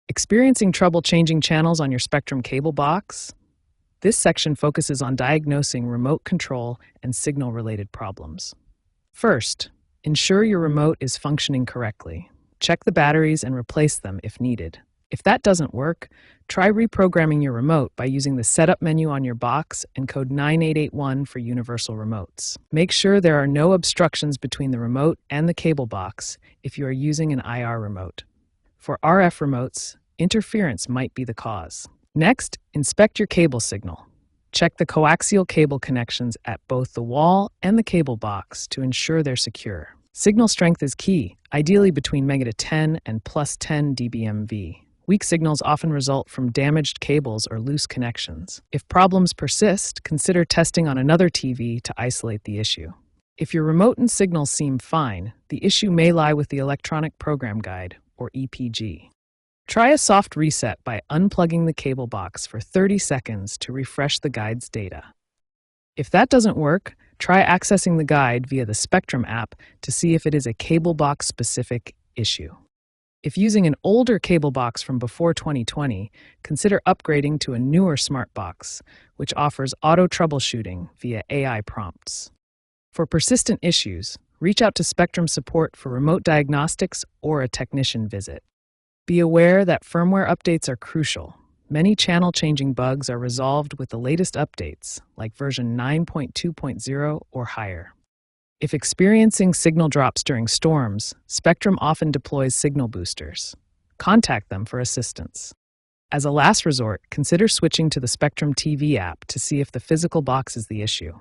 Experiencing trouble changing channels on your Spectrum cable box? This section focuses on diagnosing remote control and signal-related problems. First, ensure your remote is functioning correctly. Check the batteries and replace them if needed. If that doesn't work, try reprogramming your remote by using the Setup menu on your box and code 9881 for universal remotes. Make sure there are no obstructions between the remote and the cable box if you are using an IR remote. For RF remotes, interference might be the cause. Next, inspect your cable signal. Check the coaxial cable connections at both the wall and the cable box to ensure they're secure. Signal strength is key, ideally between -10 and +10 dBmV. Weak signals often result from damaged cables or loose connections. If problems persist, consider testing on another TV to isolate the issue. If your remote and signals seem fine, the issue may lie with the Electronic Program Guide, or EPG. Try a soft reset by unplugging the cable box for 30 seconds to refresh the guide's data. If that doesn't work, try accessing the guide via the Spectrum app to see if it is a cable box-specific issue. If using an older cable box from before 2020, consider upgrading to a newer smart box, which offers auto troubleshooting via AI prompts. For persistent issues, reach out to Spectrum support for remote diagnostics or a technician visit. Be aware that firmware updates are crucial. Many channel-changing bugs are resolved with the latest updates, like version 9.2.0 or higher. If experiencing signal drops during storms, Spectrum often deploys signal boosters. Contact them for assistance. As a last resort, consider switching to the Spectrum TV app to see if the physical box is the issue.